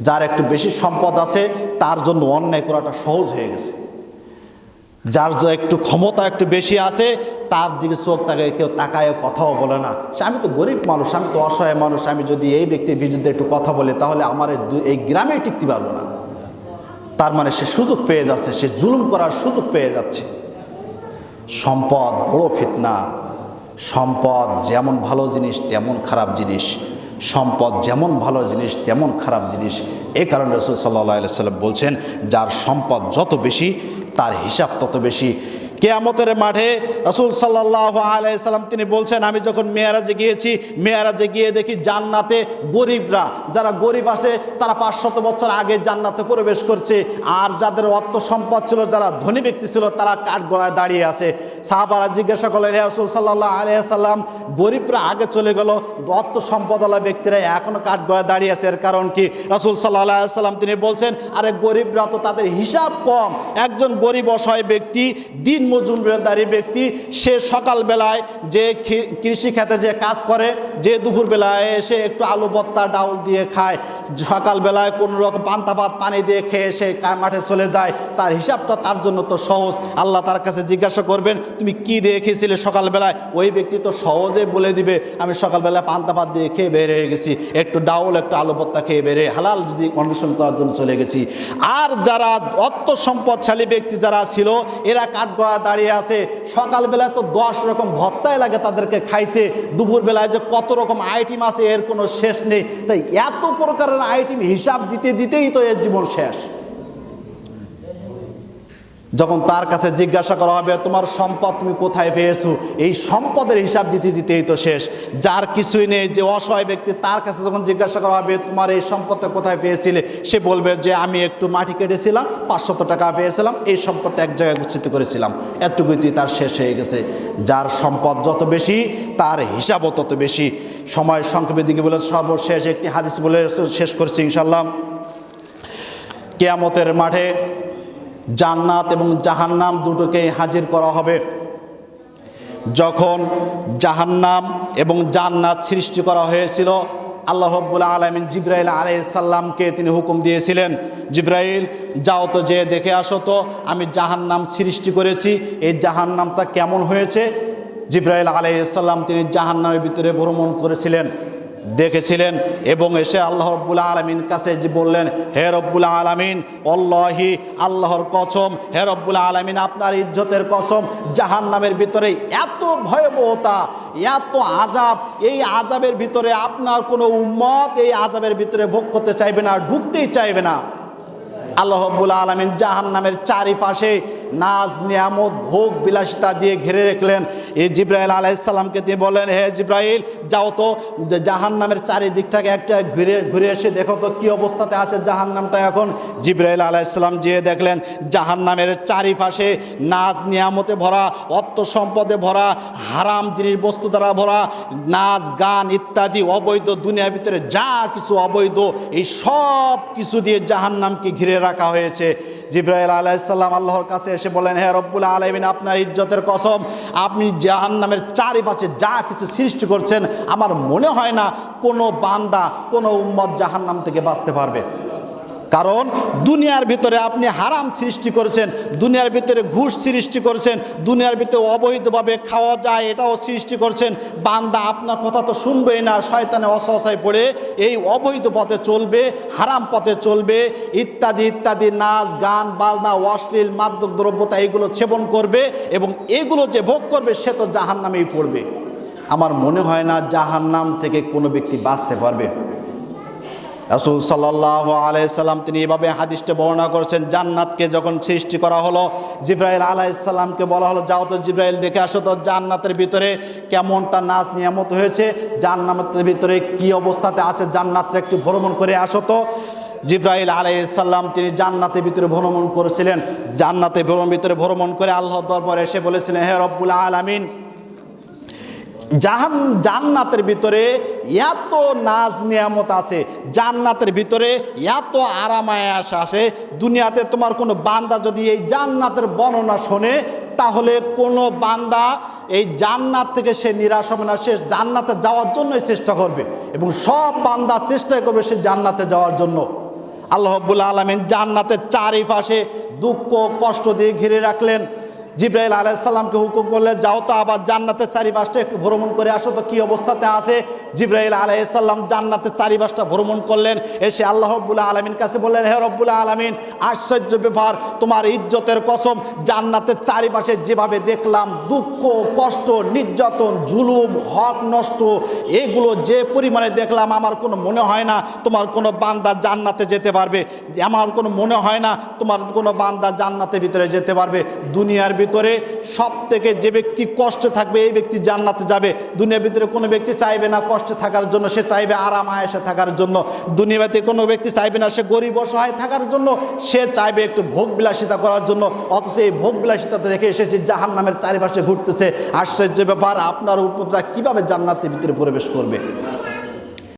যার একটু বেশি সম্পদ আছে তার জন্য অন্যায় করাটা সহজ হয়ে গেছে। যার যে একটু ক্ষমতা একটু বেশি আছে তার দিকে চোখ তাকায় কেউ তাকায় কথাও বলে না, সে আমি তো গরিব মানুষ, আমি তো অসহায় মানুষ, আমি যদি এই ব্যক্তির বিরুদ্ধে একটু কথা বলি তাহলে আমার এই গ্রামে টিকতে পারবো না। তার মানে সে সুযোগ পেয়ে যাচ্ছে, সে জুলুম করার সুযোগ পেয়ে যাচ্ছে। সম্পদ বড় ফিতনা। সম্পদ যেমন ভালো জিনিস তেমন খারাপ জিনিস, সম্পদ যেমন ভালো জিনিস তেমন খারাপ জিনিস। এই কারণে রাসূল সাল্লাল্লাহু আলাইহি ওয়াসাল্লাম বলছেন যার সম্পদ যত বেশি তার হিসাব তত বেশি। কিয়ামতের মাঠে রাসূল সাল্লাল্লাহু আলাইহি ওয়াসাল্লাম তিনি বলছেন, আমি যখন মেরাজে গিয়েছি, মেরাজে গিয়ে দেখি জান্নাতে গরিবরা, যারা গরিব আছে তারা 500 বছর আগে জান্নাতে প্রবেশ করছে, আর যাদের অর্থ সম্পদ ছিল, যারা ধনী ব্যক্তি ছিল, তারা কাঠগড়ায় দাঁড়িয়ে আছে। সাহাবারা জিজ্ঞাসা করলেন, হে রাসূল সাল্লাল্লাহু আলাইহি ওয়াসাল্লাম, গরিবরা আগে চলে গেল, অর্থ সম্পদওয়ালা ব্যক্তিরা এখনো কাঠগড়ায় দাঁড়িয়ে আছে, এর কারণ কি? রাসূল সাল্লাল্লাহু আলাইহি ওয়াসাল্লাম তিনি বলছেন, আরে গরিবরা তো তাদের হিসাব কম। একজন গরিব অসহায় ব্যক্তি, দিন মজুমদারি ব্যক্তি, সে সকালবেলায় যে কৃষি খেতে যে কাজ করে, যে দুপুরবেলায় এসে একটু আলু ভর্তা ডাউল দিয়ে খায়, সকালবেলায় কোনো রকম পান্তা ভাত পানি দিয়ে খেয়ে সে মাঠে চলে যায়, তার হিসাবটা তার জন্য তো সহজ। আল্লাহ তার কাছে জিজ্ঞাসা করবেন তুমি কি দিয়ে খেয়েছিলে সকালবেলায়, ওই ব্যক্তি তো সহজে বলে দিবে আমি সকালবেলায় পান্তা ভাত দিয়ে খেয়ে বের হয়ে গেছি, একটু ডাউল একটু আলু ভর্তা খেয়ে বেরে হালাল রিজিক অন্বেষণ করার জন্য চলে গেছি। আর যারা অর্থ সম্পদশালী ব্যক্তি যারা ছিল, এরা কাঠগড়া দাঁড়িয়ে আছে, সকালবেলায় তো 10 রকম ভর্তাই লাগে তাদেরকে খাইতে, দুপুরবেলায় যে কত রকম আইটেম আছে এর কোনো শেষ নেই। তাই এত প্রকারের আইটেম হিসাব দিতে দিতেই তো এর জীবন শেষ। যখন তার কাছে জিজ্ঞাসা করা হবে তোমার সম্পদ তুমি কোথায় পেয়েছো, এই সম্পদের হিসাব দিতে দিতেই তো শেষ। যার কিছুই নেই, যে অসহায় ব্যক্তি, তার কাছে যখন জিজ্ঞাসা করা হবে তোমার এই সম্পদটা কোথায় পেয়েছিলে, সে বলবে যে আমি একটু মাটি কেটেছিলাম, 500 টাকা পেয়েছিলাম, এই সম্পদটা এক জায়গায় গুচ্ছিত করেছিলাম, এতটুকুই তার শেষ হয়ে গেছে। যার সম্পদ যত বেশি তার হিসাবও তত বেশি। সময় সংক্ষেপের দিকে বলে সর্বশেষ একটি হাদিস বলে শেষ করছি ইনশাআল্লাহ। কিয়ামতের মাঠে জান্নাত এবং জাহান্নাম দুটোকেই হাজির করা হবে। যখন জাহান্নাম এবং জান্নাত সৃষ্টি করা হয়েছিল, আল্লাহ রাব্বুল আলামিন জিবরাইল আলাইহিস সালামকে তিনি হুকুম দিয়েছিলেন, জিবরাইল যাও তো যে দেখে আসো তো আমি জাহান্নাম সৃষ্টি করেছি, এই জাহান্নামটা কেমন হয়েছে। জিবরাইল আলাইহিস সালাম তিনি জাহান্নামের ভিতরে ভ্রমণ করেছিলেন, দেখেছিলেন, এবং এসে আল্লাহ রাব্বুল আলামিন কাছে যে বললেন, হে রব্বুল আলামিন, আল্লাহি আল্লাহর কসম, হে রব্বুল আলামিন আপনার ইজ্জতের কসম, জাহান্নামের ভিতরে এত ভয়াবহতা, এত আযাব, এই আযাবের ভিতরে আপনার কোনো উম্মত এই আযাবের ভিতরে ভোগ করতে চাইবে না, ঢুকতেই চাইবে না। আল্লাহ রাব্বুল আলামিন জাহান্নামের চারিপাশে নাজ নিয়ামত ভোগ বিলাসিতা দিয়ে ঘিরে রাখলেন। এই জিবরাইল আলাইহিস সালামকে তিনি বললেন, হে জিবরাইল যাও তো জাহান্নামের চারিদিকটাকে একটা ঘুরে এসে দেখো তো কি অবস্থাতে আছে জাহান্নামটা এখন। জিবরাইল আলাইহিস সালাম যেয়ে দেখলেন জাহান্নামের চারিপাশে নাজ নিয়ামতে ভরা, অর্থ সম্পদে ভরা, হারাম জিনিস বস্তু দ্বারা ভরা, নাচ গান ইত্যাদি অবৈধ, দুনিয়ার ভিতরে যা কিছু অবৈধ এই সব কিছু দিয়ে জাহান্নামকে ঘিরে রাখা হয়েছে। জিবরাইল আলাইহিস সালাম আল্লাহর কাছে এসে বলেন, হে রব্বুল আলামিন আপনার ইজ্জতের কসম, আপনি জাহান্নামের চারিপাশে যা কিছু সৃষ্টি করছেন, আমার মনে হয় না কোনো বান্দা কোনো উম্মত জাহান্নাম থেকে বাঁচতে পারবে। কারণ দুনিয়ার ভিতরে আপনি হারাম সৃষ্টি করেছেন, দুনিয়ার ভিতরে ঘুষ সৃষ্টি করেছেন, দুনিয়ার ভিতরে অবৈধভাবে খাওয়া যায় এটাও সৃষ্টি করছেন। বান্দা আপনার কথা তো শুনবেই না, শয়তানে ওয়াসওয়াসায় পড়ে এই অবৈধ পথে চলবে, হারাম পথে চলবে, ইত্যাদি ইত্যাদি নাচ গান বাজনা অশ্লীল মাদক দ্রব্যতা এগুলো সেবন করবে, এবং এগুলো যে ভোগ করবে সে তো জাহান্নামেই পড়বে। আমার মনে হয় না জাহান্নাম থেকে কোনো ব্যক্তি বাঁচতে পারবে। রাসূল সাল্লাল্লাহু আলাইহি সাল্লাম তিনি এভাবে হাদিসটা বর্ণনা করেছেন, জান্নাতকে যখন সৃষ্টি করা হলো, জিবরাইল আলাইহিস সালামকে বলা হলো যাও তো জিবরাইল দেখে আসো তো জান্নাতের ভিতরে কেমনটা নাজ নিয়ামত হয়েছে, জান্নাতের ভিতরে কি অবস্থাতে আছে, জান্নাতটা একটু ভ্রমণ করে আসো তো। জিবরাইল আলাইহিস সালাম তিনি জান্নাতের ভিতরে ভ্রমণ করেছিলেন, জান্নাতের ভিতরে ভ্রমণ করে আল্লাহর দরবারে এসে বলেছিলেন, হে রব্বুল আলামিন জান্নাতের ভিতরে এত নাজ নিয়ামত আছে, জান্নাতের ভিতরে এত আরামায়াস আছে, দুনিয়াতে তোমার কোনো বান্দা যদি এই জান্নাতের বর্ণনা শোনে তাহলে কোনো বান্দা এই জান্নাত থেকে সে নিরাশ হবে না, সে জান্নাতে যাওয়ার জন্যই চেষ্টা করবে, এবং সব বান্দা চেষ্টা করবে সে জান্নাতে যাওয়ার জন্য। আল্লাহ রাব্বুল আলামিন জান্নাতের চারিপাশে দুঃখ কষ্ট দিয়ে ঘিরে রাখলেন। জিবরাইল আলাইহিস সালামকে হুকুম করলেন, যাও তো আবার জান্নাতের চারিপাশটা একটু ভ্রমণ করে আসো তো কি অবস্থাতে আছে। জিবরাইল আলাইহিস সালাম জান্নাতের চারিপাশটা ভ্রমণ করলেন, এসে আল্লাহ রাব্বুল আলামিন কাছে বললেন, হে রব্বুল আলামিন, আশ্চর্য ব্যাপার, তোমার ইজ্জতের কসম, জান্নাতের চারিপাশে যেভাবে দেখলাম দুঃখ কষ্ট নির্যাতন জুলুম হক নষ্ট, এগুলো যে পরিমাণে দেখলাম, আমার কোনো মনে হয় না তোমার কোনো বান্দা জান্নাতে যেতে পারবে। আমার কোনো মনে হয় না তোমার কোনো বান্দা জান্নাতের ভিতরে যেতে পারবে। দুনিয়ার ভিতরে সব থেকে যে ব্যক্তি কষ্টে থাকবে এই ব্যক্তি জান্নাতে যাবে। দুনিয়ার ভিতরে কোনো ব্যক্তি চাইবে না কষ্টে থাকার জন্য, সে চাইবে আরাম আয়েশে থাকার জন্য। দুনিয়াতে কোনো ব্যক্তি চাইবে না সে গরিব অসহায় থাকার জন্য, সে চাইবে একটু ভোগ বিলাসিতা করার জন্য। অথচ এই ভোগ বিলাসিতাতে রেখে এসেছে জাহান্নামের চারিপাশে ঘুরতেছে। আশ্চর্য ব্যাপার, আপনার উম্মতরা কিভাবে জান্নাতের ভিতরে প্রবেশ করবে?